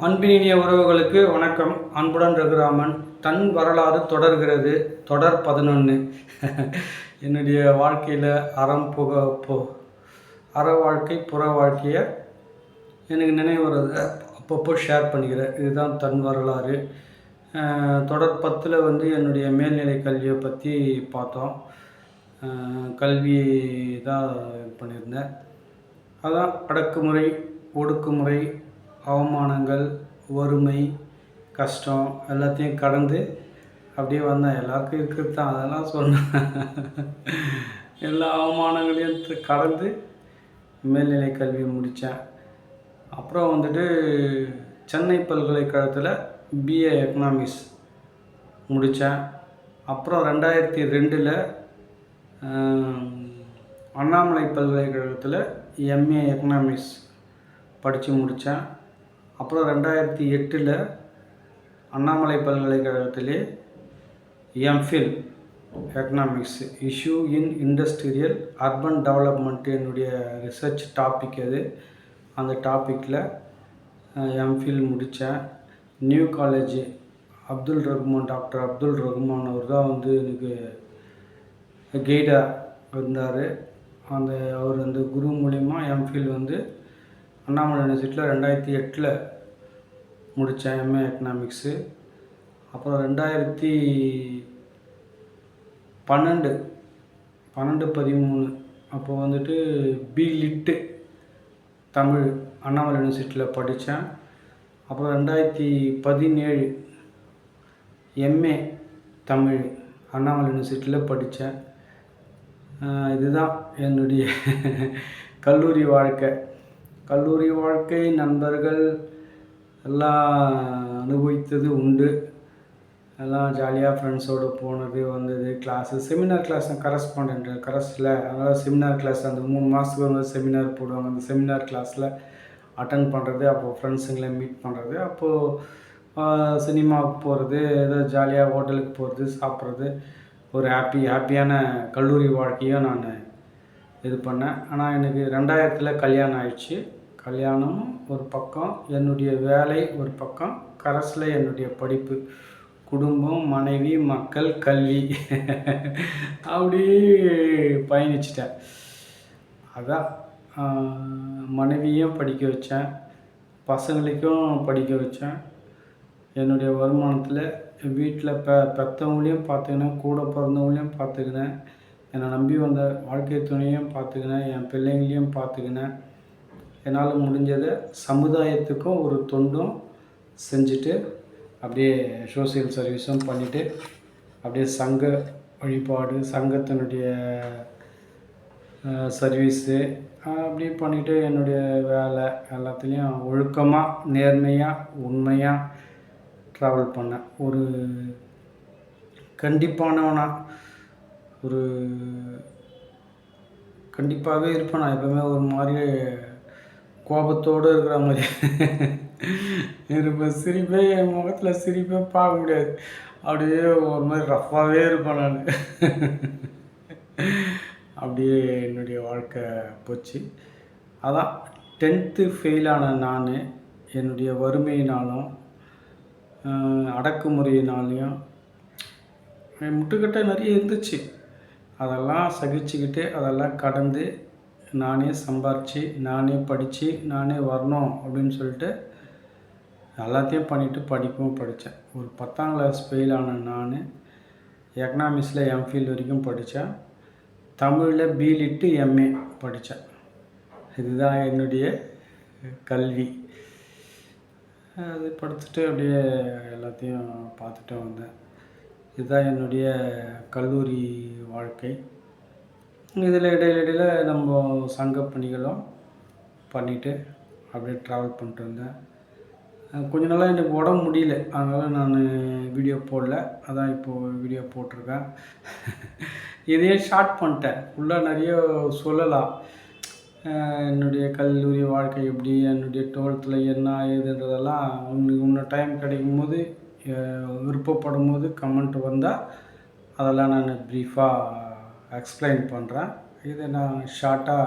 அன்பினிய உறவுகளுக்கு வணக்கம். அன்புடன் ரகுராமன். தன் வரலாறு தொடர்கிறது. தொடர் 11. என்னுடைய வாழ்க்கையில் அற வாழ்க்கை புற வாழ்க்கையை எனக்கு நினைவு வர்றதை அப்பப்போ ஷேர் பண்ணிக்கிறேன். இதுதான் தன் வரலாறு. தொடர் 10 என்னுடைய மேல்நிலை கல்வியை பற்றி பார்த்தோம். கல்வி தான் பண்ணியிருந்தேன். அதான் அடக்குமுறை, ஒடுக்குமுறை, அவமானங்கள், வறுமை, கஷ்டம் எல்லாத்தையும் கடந்து அப்படியே வந்தேன். எல்லாருக்கும் இருக்கிறது தான், அதெல்லாம் சொன்னேன். எல்லா அவமானங்களையும் கடந்து மேல்நிலை கல்வி முடித்தேன். அப்புறம் சென்னை பல்கலைக்கழகத்தில் பிஏ எக்கனாமிக்ஸ் முடித்தேன். அப்புறம் 2002 அண்ணாமலை பல்கலைக்கழகத்தில் எம்ஏ எக்கனாமிக்ஸ் படித்து முடித்தேன். அப்புறம் 2008 அண்ணாமலை பல்கலைக்கழகத்திலே M Phil economics issue in industrial urban development என்னுடைய ரிசர்ச் டாபிக் அது. அந்த டாப்பிக்கில் எம்ஃபில் முடித்தேன். New college doctor Abdul Rahman அவர் தான் எனக்கு கைடாக இருந்தார். அவர் அந்த குரு மூலிமா எம்ஃபில் அண்ணாமலை யூனிவர்சிட்டியில் 2008 முடித்தேன் எம்ஏ எக்கனாமிக்ஸு. அப்புறம் 2013 அப்போ பி லிட்டு தமிழ் அண்ணாமலை யூனிவர்சிட்டியில் படித்தேன். அப்புறம் 2017 எம்ஏ தமிழ் அண்ணாமலை யூனிவர்சிட்டியில் படித்தேன். இதுதான் என்னுடைய கல்லூரி வாழ்க்கை. நண்பர்கள் எல்லாம் அனுபவித்தது உண்டு. எல்லாம் ஜாலியாக ஃப்ரெண்ட்ஸோடு போனது வந்தது. செமினார் கிளாஸ் கரஸில் அதனால் செமினார் கிளாஸ் அந்த 3 மாதத்துக்கு செமினார் போடுவாங்க. அந்த செமினார் கிளாஸில் அட்டன் பண்ணுறது, அப்போது ஃப்ரெண்ட்ஸுங்களை மீட் பண்ணுறது, அப்போது சினிமாவுக்கு போகிறது, ஏதோ ஜாலியாக ஹோட்டலுக்கு போகிறது, சாப்பிட்றது, ஒரு ஹாப்பியான கல்லூரி வாழ்க்கையும் நான் இது பண்ணேன். ஆனால் எனக்கு 2000 கல்யாணம் ஆயிடுச்சு. கல்யாணம் ஒரு பக்கம், என்னுடைய வேலை ஒரு பக்கம், கரஸில் என்னுடைய படிப்பு, குடும்பம், மனைவி, மக்கள், கல்வி அப்படியே பயணிச்சிட்டேன். அதான் மனைவியும் படிக்க வச்சேன், பசங்களுக்கும் படிக்க வச்சேன். என்னுடைய வருமானத்தில் வீட்டில் பெற்றவங்களையும் பார்த்துக்கினேன், கூட பிறந்தவங்களையும் பார்த்துக்கினேன், என்னை நம்பி வந்த வாழ்க்கை துணையும் பார்த்துக்கினேன், என் பிள்ளைங்களையும் பார்த்துக்கினேன். என்னால் முடிஞ்சதை சமுதாயத்துக்கும் ஒரு தொண்டும் செஞ்சுட்டு அப்படியே சோசியல் சர்வீஸும் பண்ணிவிட்டு அப்படியே சங்க வழிபாடு, சங்கத்தினுடைய சர்வீஸு அப்படி பண்ணிவிட்டு என்னுடைய வேலை எல்லாத்துலேயும் ஒழுக்கமாக, நேர்மையாக, உண்மையாக ட்ராவல் பண்ணேன். ஒரு கண்டிப்பாகவே இருப்பேன். நான் எப்போவுமே ஒரு மாதிரி கோபத்தோடு இருக்கிற மாதிரி இருப்பேன். என் முகத்தில் சிரிப்பே பார்க்க முடியாது. அப்படியே ஒரு மாதிரி ரஃப்பாகவே இருப்பேன் நான். அப்படியே என்னுடைய வாழ்க்கை போச்சு. அதான் 10th ஃபெயிலான நான் என்னுடைய வறுமையினாலும் அடக்குமுறையினாலையும் முட்டுக்கட்டை நிறைய இருந்துச்சு. அதெல்லாம் சகிச்சுக்கிட்டு அதெல்லாம் கடந்து நானே சம்பாரித்து, நானே படித்து, நானே வரணும் அப்படின்னு சொல்லிட்டு எல்லாத்தையும் பண்ணிவிட்டு படிக்கவும் படித்தேன். ஒரு 10ஆம் கிளாஸ் ஃபெயிலான நான் எக்கனாமிக்ஸில் எம்ஃபில் வரைக்கும் படித்தேன். தமிழில் பி லிட்டு எம்ஏ படித்தேன். இதுதான் என்னுடைய கல்வி. அது படிச்சுட்டு அப்படியே எல்லாத்தையும் பார்த்துட்டு வந்தேன். இதுதான் என்னுடைய கல்லூரி வாழ்க்கை. இதில் இடையில நம்ம சங்க பணிகளும் பண்ணிவிட்டு அப்படியே ட்ராவல் பண்ணிட்டு இருந்தேன். கொஞ்ச நாளாக எனக்கு உடம்பு முடியல, அதனால் நான் வீடியோ போடல. அதான் இப்போது வீடியோ போட்டிருக்கேன். இதையே ஷார்ட் பண்ணிட்டேன். ஃபுல்லாக நிறைய சொல்லலாம். என்னுடைய கல்லூரி வாழ்க்கை எப்படி, என்னுடைய 12th என்ன ஏதுன்றதெல்லாம் இன்னும் டைம் கிடைக்கும் போது, விருப்பப்படும் போது கமெண்ட் வந்தால் அதெல்லாம் நான் ப்ரீஃபாக எக்ஸ்பிளைன் பண்ணுறேன். இதை நான் ஷார்ட்டாக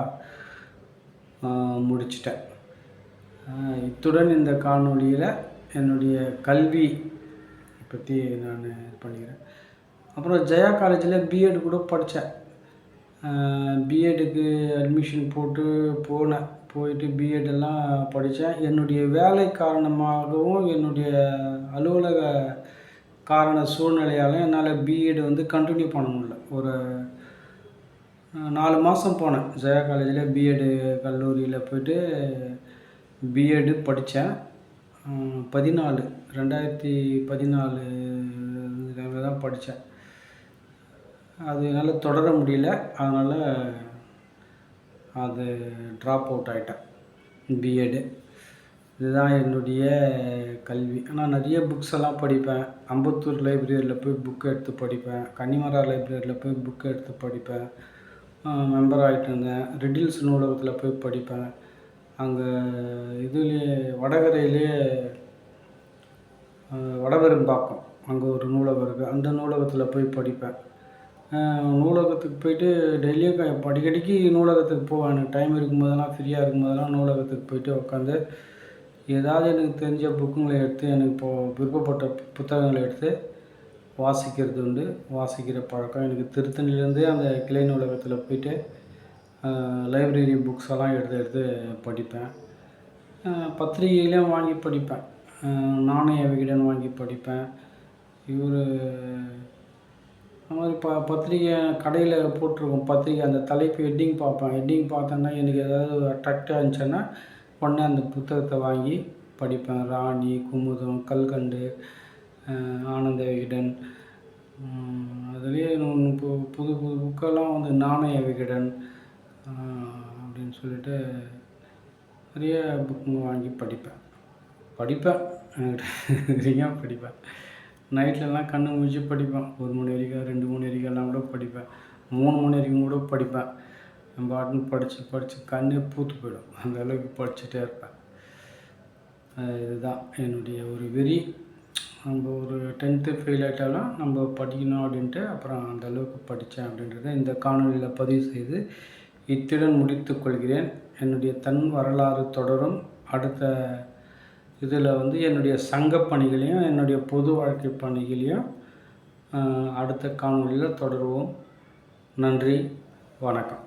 முடிச்சிட்டேன். இத்துடன் இந்த காணொளியில் என்னுடைய கல்வி பற்றி நான் இது பண்ணிக்கிறேன். அப்புறம் ஜெயா காலேஜில் பிஎட் கூட படித்தேன். பிஎட்டுக்கு அட்மிஷன் போயிட்டு பிஎட்டெல்லாம் படித்தேன். என்னுடைய வேலை காரணமாகவும் என்னுடைய அலுவலக காரண சூழ்நிலையால் என்னால் பிஎட் கண்டினியூ பண்ண முடியல. ஒரு 4 மாதம் போனேன் ஜெயா காலேஜில் பிஎட் கல்லூரியில் போய்ட்டு பிஎட் படித்தேன். 2014 தான் படித்தேன். அது என்னால் தொடர முடியல. அதனால் அது ட்ராப் அவுட் ஆகிட்டேன் பிஎட்டு. இதுதான் என்னுடைய கல்வி. ஆனால் நிறைய புக்ஸ் எல்லாம் படிப்பேன். அம்பத்தூர் லைப்ரரியில் போய் புக் எடுத்து படிப்பேன். கன்னிமரா லைப்ரரியில் போய் புக் எடுத்து படிப்பேன். மெம்பர் ஆகிட்டு இருந்தேன். ரெடில்ஸ் நூலகத்தில் போய் படிப்பேன். அங்கே வடகரையிலே வடபெரும்பாக்கம் அங்கே ஒரு நூலகம் இருக்குது. அந்த நூலகத்தில் போய் படிப்பேன். நூலகத்துக்கு போய்ட்டு டெய்லியும் அடிக்கடிக்கு நூலகத்துக்கு போவேன். எனக்கு டைம் இருக்கும்போதெல்லாம், ஃப்ரீயாக இருக்கும்போதெல்லாம் நூலகத்துக்கு போய்ட்டு உட்காந்து ஏதாவது எனக்கு தெரிஞ்ச புக்குங்களை எடுத்து, எனக்கு விருப்பப்பட்ட புத்தகங்களை எடுத்து வாசிக்கிறது உண்டு. வாசிக்கிற பழக்கம் எனக்கு திருத்தணிலேருந்தே அந்த கிளை நூலகத்தில் போய்ட்டு லைப்ரரி புக்ஸ் எல்லாம் எடுத்து படிப்பேன். பத்திரிகையிலையும் வாங்கி படிப்பேன். நாணய விகடன் வாங்கி படிப்பேன். அந்த மாதிரி பத்திரிகை கடையில் போட்டிருக்கோம் பத்திரிகை, அந்த தலைப்பு ஹெட்டிங் பார்ப்பேன். ஹெட்டிங் பார்த்தேன்னா எனக்கு ஏதாவது அட்ராக்டாக இருந்துச்சுன்னா உடனே அந்த புத்தகத்தை வாங்கி படிப்பேன். ராணி, குமுதம், கல்கண்டு, ஆனந்த விகடன், அதுலேயே புது புக்கெல்லாம் நாணய விகடன் அப்படின்னு சொல்லிட்டு நிறைய புக்குங்க வாங்கி படிப்பேன். நிறையா படிப்பேன். நைட்லலாம் கண்ணு முழிச்சு படிப்பேன். 1 மணி வரைக்கும், 2 மணி வரைக்கும்லாம் கூட படிப்பேன். 3 மணி வரைக்கும் கூட படிப்பேன். நம்ம பாட்டுன்னு படித்து கண்ணே பூத்து போயிடும். அந்த அளவுக்கு படிச்சுட்டே இருப்பேன். இதுதான் என்னுடைய ஒரு வெறி. நம்ம ஒரு 10th ஃபெயில் ஆகிட்டாலும் நம்ம படிக்கணும் அப்படின்ட்டு அப்புறம் அந்த அளவுக்கு படித்தேன் அப்படின்றத இந்த காணொலியில் பதிவு செய்து இத்துடன் முடித்துக்கொள்கிறேன். என்னுடைய தன் வரலாறு தொடரும். அடுத்த இதில் என்னுடைய சங்க பணிகளையும் என்னுடைய பொது வாழ்க்கை பணிகளையும் அடுத்த காணொலியில் தொடருவோம். நன்றி, வணக்கம்.